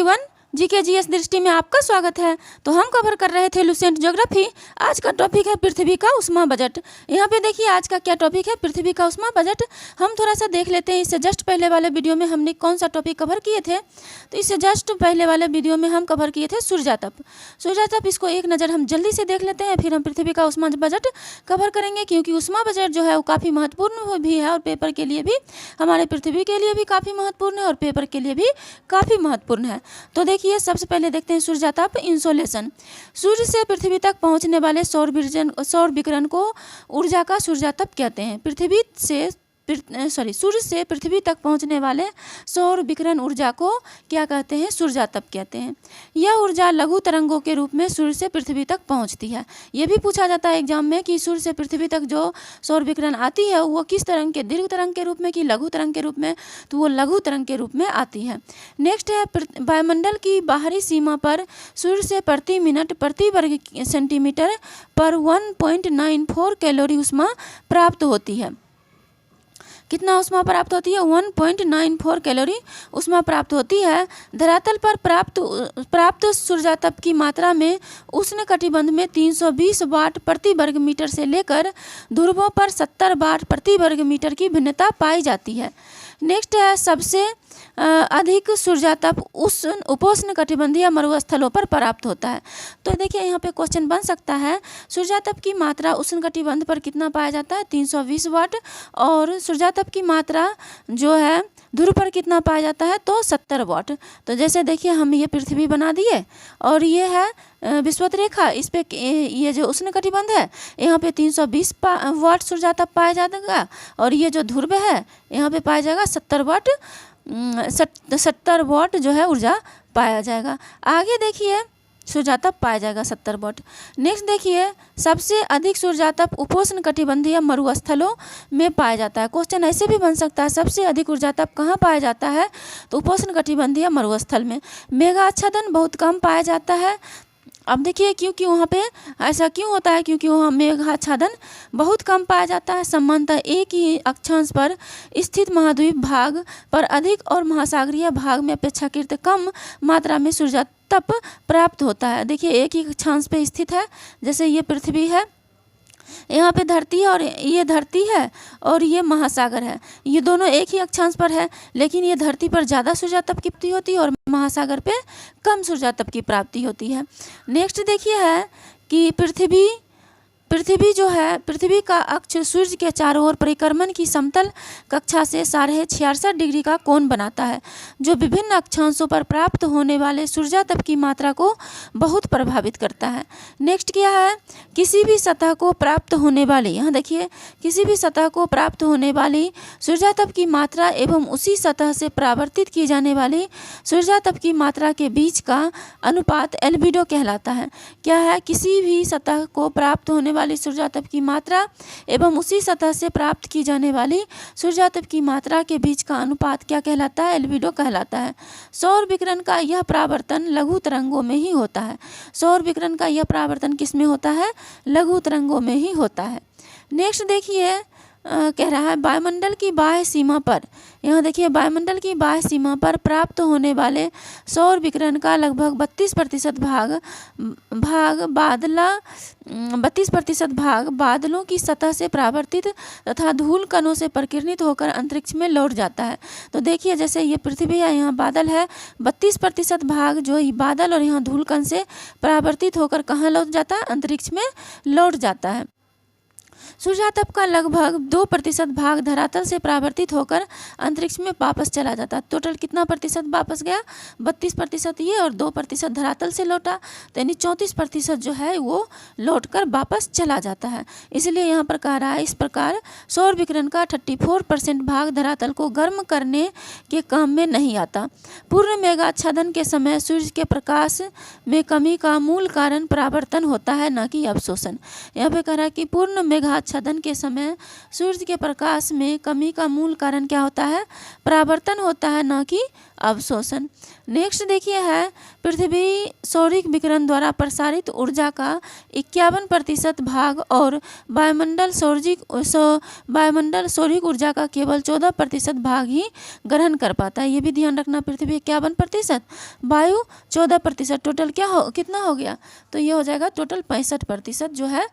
Everyone, GK GS दृष्टि में आपका स्वागत है। तो हम कवर कर रहे थे लुसेंट ज्योग्राफी। आज का टॉपिक है पृथ्वी का उष्मा बजट। यहाँ पे देखिए आज का क्या टॉपिक है, पृथ्वी का उष्मा बजट। हम थोड़ा सा देख लेते हैं। इससे जस्ट पहले वाले वीडियो में हमने कौन सा टॉपिक कवर किए थे, तो इससे जस्ट पहले वाले वीडियो में हम कवर किए थे सूर्यातप। सूर्यातप इसको एक नज़र हम जल्दी से देख लेते हैं, फिर हम पृथ्वी का उष्मा बजट कवर करेंगे, क्योंकि उष्मा बजट जो है वो काफ़ी महत्वपूर्ण भी है और पेपर के लिए भी, हमारे पृथ्वी के लिए भी काफ़ी महत्वपूर्ण है और पेपर के लिए भी काफ़ी महत्वपूर्ण है। तो देखिए सबसे पहले देखते हैं सूर्यातप इंसोलेशन। सूर्य से पृथ्वी तक पहुंचने वाले सौर विकिरण को ऊर्जा का सूर्यातप कहते हैं। सूर्य से पृथ्वी तक पहुंचने वाले सौर विकिरण ऊर्जा को क्या कहते हैं, सूर्यातप कहते हैं। यह ऊर्जा लघु तरंगों के रूप में सूर्य से पृथ्वी तक पहुंचती है। यह भी पूछा जाता है एग्जाम में कि सूर्य से पृथ्वी तक जो सौर विकिरण आती है वो किस तरंग के, दीर्घ तरंग के रूप में कि लघु तरंग के रूप में, तो वो लघु तरंग के रूप में आती है। नेक्स्ट है वायुमंडल की बाहरी सीमा पर सूर्य से प्रति मिनट प्रति वर्ग सेंटीमीटर पर 1.94 कैलोरी ऊष्मा प्राप्त होती है। कितना ऊष्मा प्राप्त होती है? 1.94 कैलोरी ऊष्मा प्राप्त होती है। धरातल पर प्राप्त सूर्यातप की मात्रा में उष्णकटिबंध में 320 वाट प्रति वर्ग मीटर से लेकर ध्रुवों पर 70 वाट प्रति वर्ग मीटर की भिन्नता पाई जाती है। नेक्स्ट है सबसे अधिक सूर्यातप उपोष्ण कटिबंधीय मरुस्थलों पर प्राप्त होता है। तो देखिए यहाँ पे क्वेश्चन बन सकता है, सूर्यातप की मात्रा उष्ण कटिबंध पर कितना पाया जाता है? 320 वाट। और सूर्यातप की मात्रा जो है ध्रुव पर कितना पाया जाता है? तो 70 वाट। तो जैसे देखिए हम ये पृथ्वी बना दिए और ये है विषुवत रेखा, इस पे ये जो उष्ण कटिबंध है यहाँ पे 320 वाट सूर्यातप पाया जाएगा, और ये जो ध्रुव है यहाँ पे पाया जाएगा 70 वाट जो है ऊर्जा पाया जाएगा। आगे देखिए सूर्यातप पाया जाएगा 70 वाट। नेक्स्ट देखिए सबसे अधिक सूर्यातप उपोष्ण कटिबंधीय मरुस्थलों में पाया जाता है। क्वेश्चन ऐसे भी बन सकता है, सबसे अधिक सूर्यातप कहाँ पाया जाता है? तो उपोष्ण कटिबंधीय मरुस्थल में। मेघाच्छादन बहुत कम पाया जाता है। अब देखिए क्योंकि वहाँ पे ऐसा क्यों होता है, क्योंकि वहाँ मेघाच्छादन बहुत कम पाया जाता है। सामान्यतः एक ही अक्षांश पर स्थित महाद्वीप भाग पर अधिक और महासागरीय भाग में अपेक्षाकृत कम मात्रा में सूर्यातप प्राप्त होता है। देखिए एक ही अक्षांश पे स्थित है, जैसे ये पृथ्वी है, यहाँ पे धरती है और ये धरती है और ये महासागर है, ये दोनों एक ही अक्षांश पर है, लेकिन ये धरती पर ज़्यादा सूर्यातप की प्राप्ति होती है और महासागर पे कम सूर्यातप की प्राप्ति होती है। नेक्स्ट देखिए है कि पृथ्वी जो है, पृथ्वी का अक्ष सूर्य के चारों ओर परिक्रमण की समतल कक्षा से 66.5 डिग्री का कोण बनाता है, जो विभिन्न अक्षांशों पर प्राप्त होने वाले सूर्यातप की मात्रा को बहुत प्रभावित करता है। नेक्स्ट क्या है? किसी भी सतह को प्राप्त होने वाली, यहाँ देखिए किसी भी सतह को प्राप्त होने वाली सूर्यातप की मात्रा एवं उसी सतह से परावर्तित की जाने वाली सूर्यातप की मात्रा के बीच का अनुपात एल्बिडो कहलाता है। क्या है? किसी भी सतह को प्राप्त होने वाली सूर्यातप की मात्रा एवं उसी सतह से प्राप्त की जाने वाली सूर्यातप की मात्रा के बीच का अनुपात क्या कहलाता है? एल्बिडो कहलाता है। सौर विकिरण का यह परावर्तन लघु तरंगों में ही होता है। सौर विकिरण का यह परावर्तन किस में होता है? लघु तरंगों में ही होता है। नेक्स्ट देखिए कह रहा है वायुमंडल की बाह्य सीमा पर, यहाँ देखिए वायुमंडल की बाह्य सीमा पर प्राप्त होने वाले सौर विकिरण का लगभग 32% भाग बादलों की सतह से परावर्तित तथा धूल कणों से प्रकीर्णित होकर अंतरिक्ष में लौट जाता है। तो देखिए जैसे ये पृथ्वी है, यहाँ बादल है, 32% भाग जो बादल और यहाँ धूल कण से परावर्तित होकर कहाँ लौट जाता है? अंतरिक्ष में लौट जाता है। सूर्यातप का लगभग 2% भाग धरातल से परावर्तित होकर अंतरिक्ष में वापस चला जाता है। टोटल कितना प्रतिशत वापस गया? 32% ये और 2% धरातल से लौटा, तो यानी 34% जो है वो लौटकर वापस चला जाता है। इसलिए यहाँ पर कह रहा है इस प्रकार सौर विकिरण का 34% भाग धरातल को गर्म करने के काम में नहीं आता। पूर्ण मेघाच्छादन के समय सूर्य के प्रकाश में कमी का मूल कारण परावर्तन होता है, न कि अवशोषण। यहाँ पे कह रहा है कि पूर्ण आच्छादन के समय सूर्य के प्रकाश में कमी का मूल कारण क्या होता है? परावर्तन होता है, न कि अवशोषण। नेक्स्ट देखिए है, पृथ्वी सौरिक विकिरण द्वारा प्रसारित ऊर्जा का 51% भाग और वायुमंडल सौरिक ऊर्जा का केवल 14% भाग ही ग्रहण कर पाता है। ये भी ध्यान रखना, पृथ्वी 51%, वायु 14%, टोटल कितना हो गया? तो ये हो जाएगा टोटल 65% जो है,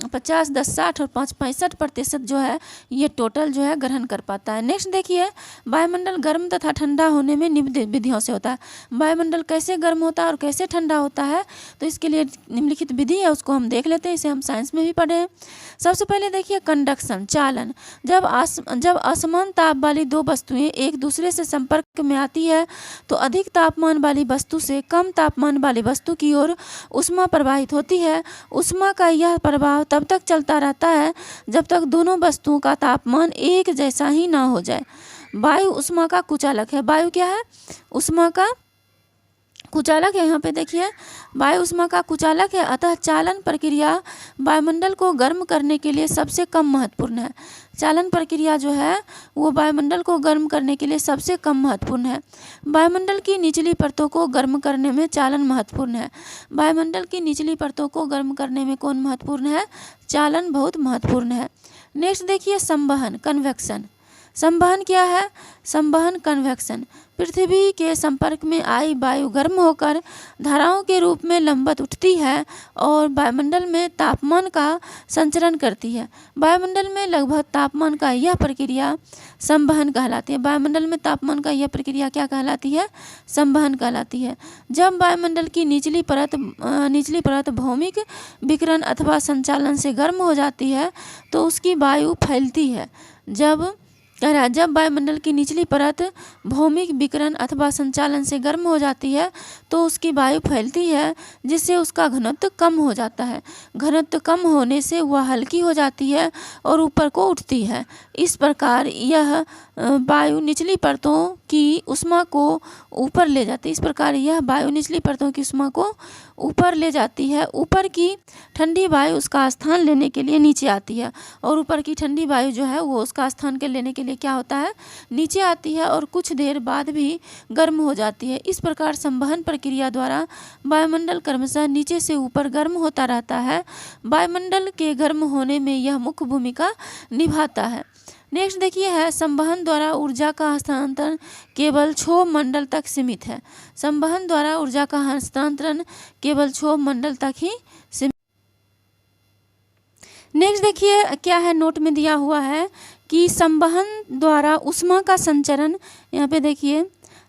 50, 10, 60 और 5, 65% जो है ये टोटल जो है ग्रहण कर पाता है। नेक्स्ट देखिए, वायुमंडल गर्म तथा ठंडा होने में निम्न विधियों से होता है। वायुमंडल कैसे गर्म होता है और कैसे ठंडा होता है, तो इसके लिए निम्नलिखित विधि है, उसको हम देख लेते हैं। इसे हम साइंस में भी पढ़े हैं। सबसे पहले देखिए कंडक्शन, चालन। जब असमान ताप वाली दो वस्तुएं एक दूसरे से संपर्क में आती है तो अधिक तापमान वाली वस्तु से कम तापमान वाली वस्तु की ओर ऊष्मा प्रवाहित होती है। ऊष्मा का यह प्रवाह तब तक चलता रहता है जब तक दोनों वस्तुओं का तापमान एक जैसा ही ना हो जाए। वायु ऊष्मा का कुचालक है। वायु क्या है? ऊष्मा का कुचालक है। यहाँ पे देखिए, वायु ऊष्मा का कुचालक है। अतः चालन प्रक्रिया वायुमंडल को गर्म करने के लिए सबसे कम महत्वपूर्ण है। चालन प्रक्रिया जो है वो वायुमंडल को गर्म करने के लिए सबसे कम महत्वपूर्ण है। वायुमंडल की निचली परतों को गर्म करने में चालन महत्वपूर्ण है। वायुमंडल की निचली परतों को गर्म करने में कौन महत्वपूर्ण है? चालन बहुत महत्वपूर्ण है। नेक्स्ट देखिए, संवहन, कन्वेक्शन। संवहन क्या है? संवहन, कन्वेक्शन। पृथ्वी के संपर्क में आई वायु गर्म होकर धाराओं के रूप में लंबवत उठती है और वायुमंडल में तापमान का संचरण करती है। वायुमंडल में लगभग तापमान का यह प्रक्रिया संवहन कहलाती है। वायुमंडल में तापमान का यह प्रक्रिया क्या कहलाती है? संवहन कहलाती है। जब वायुमंडल की निचली परत भौमिक विकिरण अथवा संचालन से गर्म हो जाती है तो उसकी वायु फैलती है। जब वायुमंडल की निचली परत भौमिक विकिरण अथवा संचालन से गर्म हो जाती है तो उसकी वायु फैलती है, जिससे उसका घनत्व कम हो जाता है। घनत्व कम होने से वह हल्की हो जाती है और ऊपर को उठती है। इस प्रकार यह वायु निचली परतों की ऊष्मा को ऊपर ले जाती है। इस प्रकार यह वायु निचली परतों की ऊष्मा को ऊपर ले जाती है। ऊपर की ठंडी वायु उसका स्थान लेने के लिए नीचे आती है और ऊपर की ठंडी वायु जो है वो उसका स्थान के लेने के लिए क्या होता है? नीचे आती है और कुछ देर बाद भी गर्म हो जाती है। इस प्रकार संवहन प्रक्रिया द्वारा वायुमंडल क्रमशः नीचे से ऊपर गर्म होता रहता है। वायुमंडल के गर्म होने में यह मुख्य भूमिका निभाता है। नेक्स्ट देखिए है, संवहन द्वारा ऊर्जा का हस्तांतरण केवल क्षोभ मंडल तक सीमित है। संवहन द्वारा ऊर्जा का हस्तांतरण केवल क्षोभ मंडल तक ही सीमित। नेक्स्ट देखिए क्या है, नोट में दिया हुआ है कि संवहन द्वारा ऊष्मा का संचरण, यहाँ पे देखिए,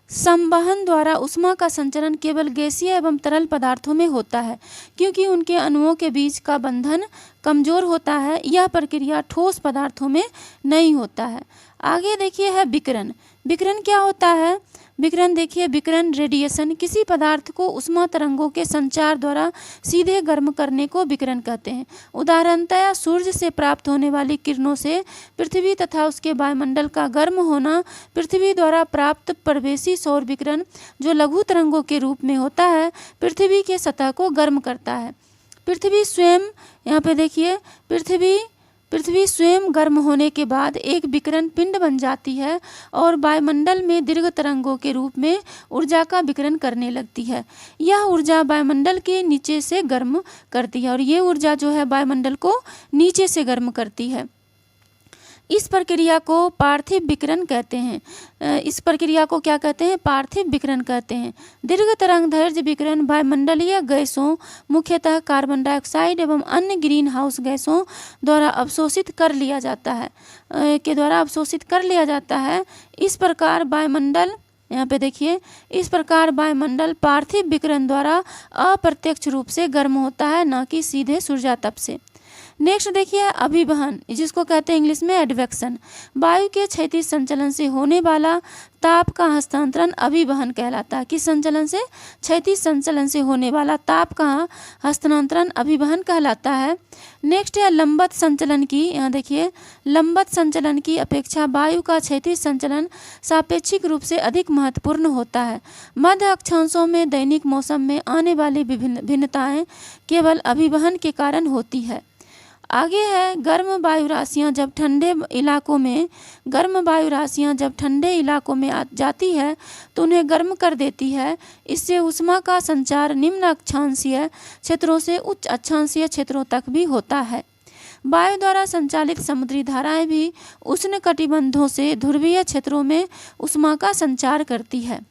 संवहन द्वारा ऊष्मा का संचरण केवल गैसीय एवं तरल पदार्थों में होता है क्योंकि उनके अणुओं के बीच का बंधन कमजोर होता है। यह प्रक्रिया ठोस पदार्थों में नहीं होता है। आगे देखिए है विकिरण। विकिरण क्या होता है? विकिरण देखिए, विकिरण रेडिएशन, किसी पदार्थ को ऊष्मा तरंगों के संचार द्वारा सीधे गर्म करने को विकिरण कहते हैं। उदाहरणतया सूर्य से प्राप्त होने वाली किरणों से पृथ्वी तथा उसके वायुमंडल का गर्म होना पृथ्वी द्वारा प्राप्त प्रवेशी सौर विकिरण जो लघु तरंगों के रूप में होता है, पृथ्वी के सतह को गर्म करता है। पृथ्वी स्वयं, यहाँ पे देखिए, पृथ्वी स्वयं गर्म होने के बाद एक विकिरण पिंड बन जाती है और वायुमंडल में दीर्घ तरंगों के रूप में ऊर्जा का विकिरण करने लगती है। यह ऊर्जा वायुमंडल के नीचे से गर्म करती है और ये ऊर्जा जो है वायुमंडल को नीचे से गर्म करती है। इस प्रक्रिया को पार्थिव विकिरण कहते हैं। इस प्रक्रिया को क्या कहते हैं? पार्थिव विकिरण कहते हैं। दीर्घ तरंगदैर्घ्य विकिरण वायुमंडलीय गैसों, मुख्यतः कार्बन डाइऑक्साइड एवं अन्य ग्रीन हाउस गैसों द्वारा अवशोषित कर लिया जाता है। इस प्रकार वायुमंडल, यहाँ पे देखिए, इस प्रकार वायुमंडल पार्थिव विकिरण द्वारा अप्रत्यक्ष रूप से गर्म होता है, न कि सीधे सूर्यातप से। नेक्स्ट देखिए अभिवहन, जिसको कहते हैं इंग्लिश में एडवेक्शन। वायु के क्षैतिज संचलन से होने वाला ताप का हस्तांतरण अभिवहन कहलाता है। किस संचलन से? क्षैतिज संचलन से होने वाला ताप का हस्तांतरण अभिवहन कहलाता है। नेक्स्ट है लंबवत संचलन की। यहाँ देखिए, लंबवत संचलन की अपेक्षा वायु का क्षैतिज संचलन सापेक्षिक रूप से अधिक महत्वपूर्ण होता है। मध्य अक्षांशों में दैनिक मौसम में आने वाली भिन्नताएं केवल अभिवहन के कारण होती है। आगे है गर्म वायु राशियाँ जब ठंडे इलाकों में जाती है तो उन्हें गर्म कर देती है। इससे उष्मा का संचार निम्न अक्षांशीय क्षेत्रों से उच्च अक्षांशीय क्षेत्रों तक भी होता है। वायु द्वारा संचालित समुद्री धाराएं भी उष्ण कटिबंधों से ध्रुवीय क्षेत्रों में उष्मा का संचार करती है।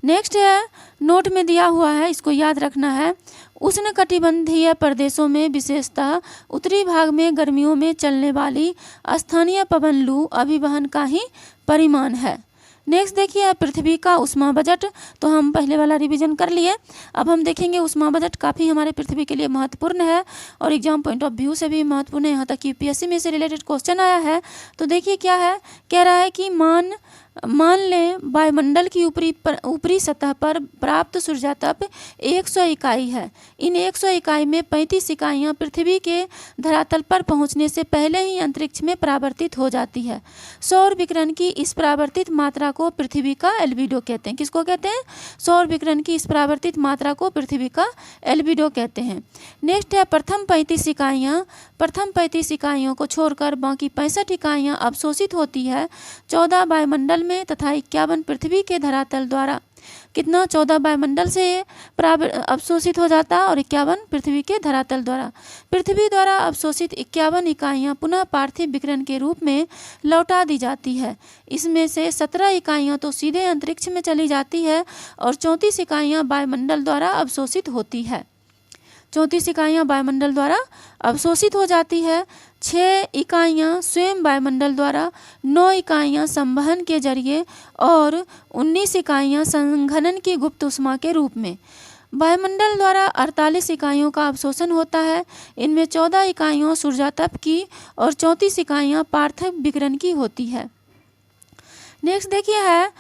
नेक्स्ट है, नोट में दिया हुआ है, इसको याद रखना है। उष्ण कटिबंधीय प्रदेशों में विशेषतः उत्तरी भाग में गर्मियों में चलने वाली स्थानीय पवन लू अभिवहन का ही परिमाण है। नेक्स्ट देखिए पृथ्वी का उष्मा बजट। तो हम पहले वाला रिवीजन कर लिए, अब हम देखेंगे उष्मा बजट काफ़ी हमारे पृथ्वी के लिए महत्वपूर्ण है और एग्जाम पॉइंट ऑफ व्यू से भी महत्वपूर्ण है। यहाँ तक कि यूपीएससी में से रिलेटेड क्वेश्चन आया है। तो देखिए क्या है, कह रहा है कि मान लें वायुमंडल की ऊपरी सतह पर प्राप्त सूर्यातप 100 इकाई है। इन 100 इकाई में 35 इकाइयाँ पृथ्वी के धरातल पर पहुँचने से पहले ही अंतरिक्ष में परावर्तित हो जाती है। सौर विकिरण की इस परावर्तित मात्रा को पृथ्वी का एल्बिडो कहते हैं। किसको कहते हैं? सौर विकिरण की इस परावर्तित मात्रा को पृथ्वी का एल्बिडो कहते हैं। नेक्स्ट है प्रथम 35 इकाइयों को छोड़कर बाकी 65 इकाइयाँ अवशोषित होती है। 14 वायुमंडल में तथा 51 पृथ्वी के धरातल द्वारा। कितना? 14 वायुमंडल से अवशोषित हो जाता है और 51 पृथ्वी के धरातल द्वारा। पृथ्वी द्वारा अवशोषित 51 इकाइयाँ पुनः पार्थिव विकिरण के रूप में लौटा दी जाती है। इसमें से 17 इकाइयाँ तो सीधे अंतरिक्ष में चली जाती है और 34 इकाइयाँ वायुमंडल द्वारा अवशोषित होती है। 34 इकाइयाँ वायुमंडल द्वारा अवशोषित हो जाती है। 6 इकाइयाँ स्वयं वायुमंडल द्वारा, 9 इकाइयाँ संवहन के जरिए और 19 इकाइयाँ संघनन की गुप्त उष्मा के रूप में। वायुमंडल द्वारा 48 इकाइयों का अवशोषण होता है। इनमें 14 इकाइयों सूर्यातप की और 34 इकाइयाँ पार्थिव विकिरण की होती है। नेक्स्ट देखिए है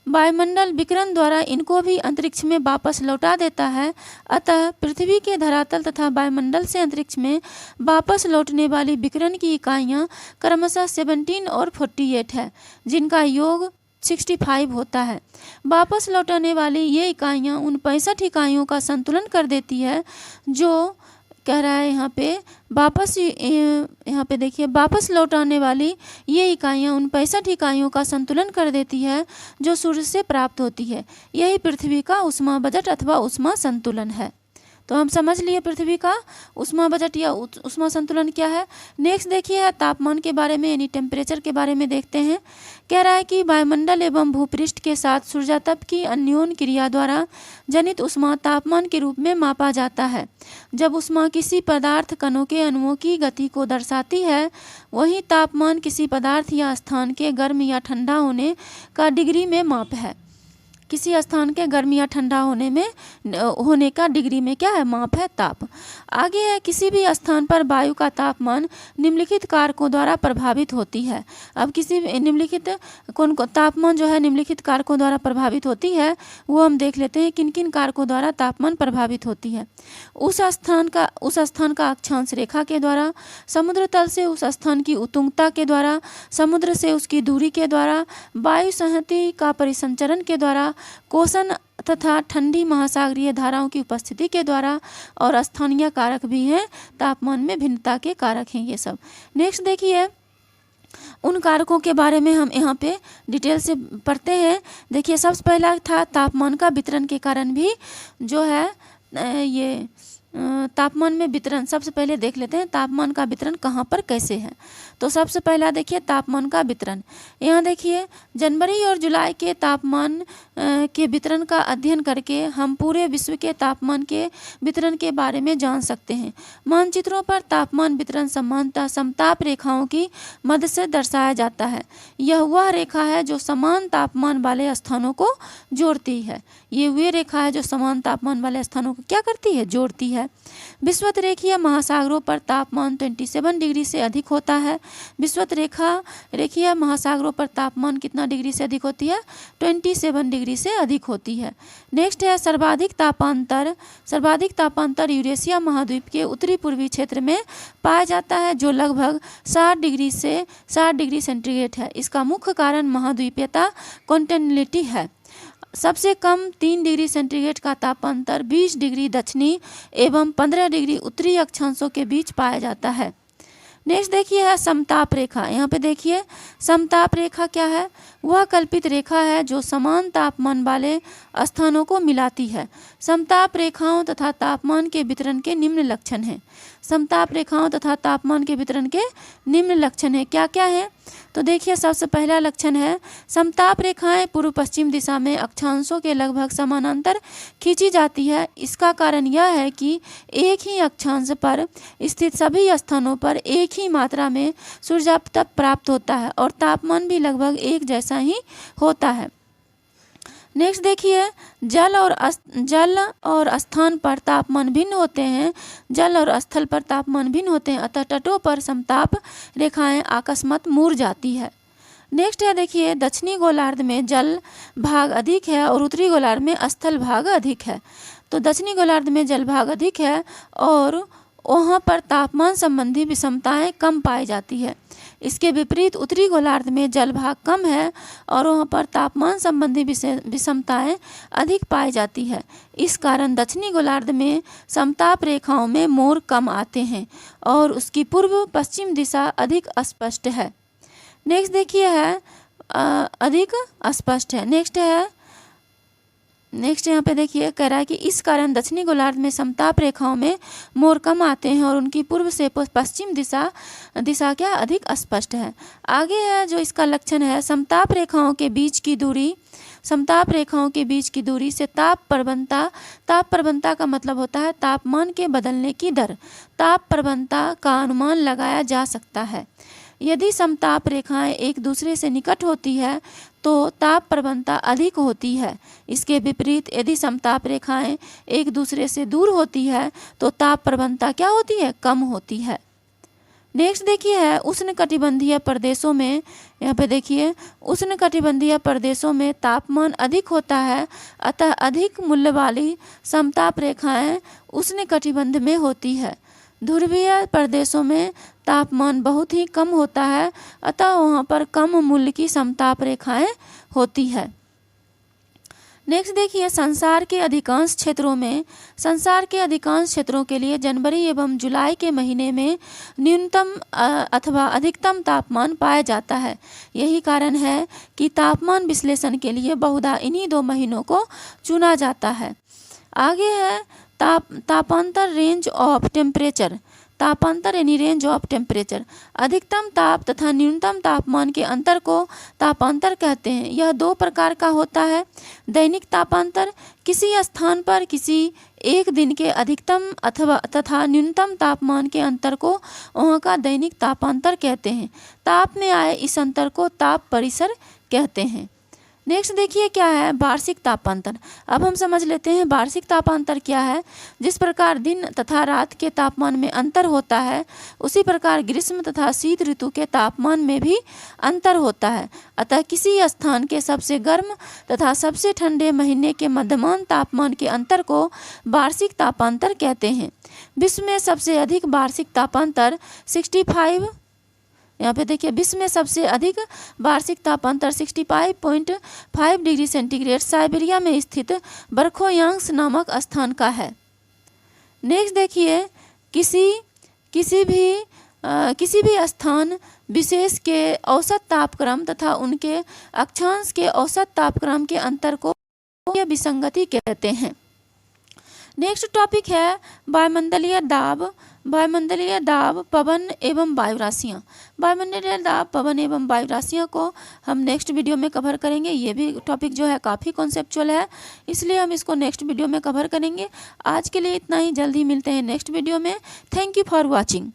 वायुमंडल विकिरण द्वारा इनको भी अंतरिक्ष में वापस लौटा देता है। अतः पृथ्वी के धरातल तथा वायुमंडल से अंतरिक्ष में वापस लौटने वाली विकिरण की इकाइयाँ क्रमशः 17 और 48 है, जिनका योग 65 होता है। वापस लौटाने वाली ये इकाइयाँ उन 65 इकाइयों का संतुलन कर देती है जो कह रहा है यहाँ पे देखिए वापस लौटाने वाली ये इकाइयाँ उन 65 इकाइयों का संतुलन कर देती है जो सूर्य से प्राप्त होती है। यही पृथ्वी का उष्मा बजट अथवा उष्मा संतुलन है। तो हम समझ लिए पृथ्वी का उष्मा बजट या उष्मा संतुलन क्या है। नेक्स्ट देखिए तापमान के बारे में यानी टेम्परेचर के बारे में देखते हैं। कह रहा है कि वायुमंडल एवं भूपृष्ठ के साथ सूर्यातप की अन्योन क्रिया द्वारा जनित उष्मा तापमान के रूप में मापा जाता है। जब उष्मा किसी पदार्थ कणों के अणुओं की गति को दर्शाती है, वही तापमान किसी पदार्थ या स्थान के गर्म या ठंडा होने का डिग्री में माप है। किसी स्थान के गर्म या ठंडा होने का डिग्री में क्या है? माप है, ताप। आगे है किसी भी स्थान पर वायु का तापमान निम्नलिखित कारकों द्वारा प्रभावित होती है। अब किसी निम्नलिखित तापमान जो है निम्नलिखित कारकों द्वारा प्रभावित होती है, वो हम देख लेते हैं किन किन कारकों द्वारा तापमान प्रभावित होती है। उस स्थान का अक्षांश रेखा के द्वारा, समुद्र तल से उस स्थान की उत्तुंगता के द्वारा, समुद्र से उसकी दूरी के द्वारा, वायु संहति का परिसंचरण के द्वारा, कोसन तथा ठंडी महासागरीय धाराओं की उपस्थिति के द्वारा और स्थानीय कारक भी हैं। तापमान में भिन्नता के कारक हैं ये सब। नेक्स्ट देखिए उन कारकों के बारे में हम यहाँ पे डिटेल से पढ़ते हैं। देखिए सबसे पहला था तापमान का वितरण के कारण भी जो है ये तापमान में वितरण। सबसे पहले देख लेते हैं तापमान का वितरण कहाँ पर कैसे है। तो सबसे पहला देखिए तापमान का वितरण। यहाँ देखिए जनवरी और जुलाई के तापमान के वितरण का अध्ययन करके हम पूरे विश्व के तापमान के वितरण के बारे में जान सकते हैं। मानचित्रों पर तापमान वितरण समानता समताप रेखाओं की मदद से दर्शाया जाता है। यह वह रेखा है जो समान तापमान वाले स्थानों को जोड़ती है। ये वह रेखा है जो समान तापमान वाले स्थानों को क्या करती है? जोड़ती है। विषुवत रेखीय महासागरों पर तापमान 27 डिग्री से अधिक होता है। विषुवत रेखीय महासागरों पर तापमान कितना डिग्री से अधिक होती है? 27 डिग्री से अधिक होती है। नेक्स्ट है सर्वाधिक तापांतर यूरेशिया महाद्वीप के उत्तरी पूर्वी क्षेत्र में पाया जाता है जो लगभग 60 डिग्री सेंटीग्रेड है। इसका मुख्य कारण महाद्वीपीयता कॉन्टिन्यूटी है। सबसे कम 3 डिग्री सेंटीग्रेड का तापांतर 20 डिग्री दक्षिणी एवं 15 डिग्री उत्तरी अक्षांशों के बीच पाया जाता है। नेक्स्ट देखिए है समताप रेखा। यहाँ पे देखिए समताप रेखा क्या है, वह कल्पित रेखा है जो समान तापमान वाले स्थानों को मिलाती है। समताप रेखाओं तथा तापमान के वितरण के निम्न लक्षण हैं। समताप रेखाओं तथा तापमान के वितरण के निम्न लक्षण हैं, क्या क्या हैं? तो देखिए सबसे पहला लक्षण है समताप रेखाएं पूर्व पश्चिम दिशा में अक्षांशों के लगभग समानांतर खींची जाती है। इसका कारण यह है कि एक ही अक्षांश पर स्थित सभी स्थानों पर एक ही मात्रा में सूर्यातप प्राप्त होता है और तापमान भी लगभग एक जैसा ही होता है। नेक्स्ट देखिए जल और स्थान पर तापमान भिन्न होते हैं। जल और स्थल पर तापमान भिन्न होते हैं, अतः तटों पर समताप रेखाएं अकस्मात मुड़ जाती है। नेक्स्ट है देखिए दक्षिणी गोलार्ध में जल भाग अधिक है और उत्तरी गोलार्ध में स्थल भाग अधिक है। तो दक्षिणी गोलार्ध में जल भाग अधिक है और वहाँ पर तापमान संबंधी विषमताएं कम पाई जाती है। इसके विपरीत उत्तरी गोलार्ध में जल भाग कम है और वहाँ पर तापमान संबंधी विषमताएं अधिक पाई जाती है। इस कारण दक्षिणी गोलार्ध में समताप रेखाओं में मोड़ कम आते हैं और उसकी पूर्व पश्चिम दिशा अधिक अस्पष्ट है। नेक्स्ट देखिए है अधिक अस्पष्ट है। नेक्स्ट यहाँ पे देखिए कह रहा है कि इस कारण दक्षिणी गोलार्ध में समताप रेखाओं में मोड़ कम आते हैं और उनकी पूर्व से पश्चिम दिशा क्या अधिक अस्पष्ट है। आगे है जो इसका लक्षण है समताप रेखाओं के बीच की दूरी। समताप रेखाओं के बीच की दूरी से ताप प्रवणता का मतलब होता है तापमान के बदलने की दर। ताप प्रवणता का अनुमान लगाया जा सकता है। यदि समताप रेखाएं एक दूसरे से निकट होती है तो ताप प्रवणता अधिक होती है। इसके विपरीत यदि समताप रेखाएं एक दूसरे से दूर होती है तो ताप प्रवणता क्या होती है, कम होती है। नेक्स्ट देखिए है उष्णकटिबंधीय प्रदेशों में, यहाँ पे देखिए उष्णकटिबंधीय प्रदेशों में तापमान अधिक होता है, अतः अधिक मूल्य वाली समताप रेखाएं उष्णकटिबंध में होती है। ध्रुवीय प्रदेशों में तापमान बहुत ही कम होता है, अतः वहाँ पर कम मूल्य की समताप रेखाएं होती है। नेक्स्ट देखिए संसार के अधिकांश क्षेत्रों के लिए जनवरी एवं जुलाई के महीने में न्यूनतम अथवा अधिकतम तापमान पाया जाता है। यही कारण है कि तापमान विश्लेषण के लिए बहुधा इन्हीं 2 महीनों को चुना जाता है। आगे है तापांतर रेंज ऑफ टेम्परेचर। तापांतर यानी रेंज ऑफ टेम्परेचर। अधिकतम ताप तथा न्यूनतम तापमान के अंतर को तापांतर कहते हैं। यह 2 प्रकार का होता है। दैनिक तापांतर, किसी स्थान पर किसी एक दिन के अधिकतम तथा न्यूनतम तापमान के अंतर को वहाँ का दैनिक तापांतर कहते हैं। ताप में आए इस अंतर को ताप परिसर कहते हैं। नेक्स्ट देखिए क्या है वार्षिक तापांतर। अब हम समझ लेते हैं वार्षिक तापांतर क्या है। जिस प्रकार दिन तथा रात के तापमान में अंतर होता है उसी प्रकार ग्रीष्म तथा शीत ऋतु के तापमान में भी अंतर होता है। अतः किसी स्थान के सबसे गर्म तथा सबसे ठंडे महीने के मध्यमान तापमान के अंतर को वार्षिक तापांतर कहते हैं। विश्व में सबसे अधिक वार्षिक तापांतर 65, यहाँ पे देखिए विश्व में सबसे अधिक वार्षिक तापांतर 65.5 डिग्री सेंटीग्रेड साइबेरिया में स्थित बरखोयांग्स नामक स्थान का है। नेक्स्ट देखिए किसी भी स्थान विशेष के औसत तापक्रम तथा उनके अक्षांश के औसत तापक्रम के अंतर को विसंगति कहते हैं। नेक्स्ट टॉपिक है वायुमंडलीय दाब, पवन एवं वायुराशियाँ। वायुमंडलीय दाब, पवन एवं वायुराशियाँ को हम नेक्स्ट वीडियो में कवर करेंगे। ये भी टॉपिक जो है काफ़ी कॉन्सेप्चुअल है, इसलिए हम इसको नेक्स्ट वीडियो में कवर करेंगे। आज के लिए इतना ही, जल्दी मिलते हैं नेक्स्ट वीडियो में। Thank you for watching.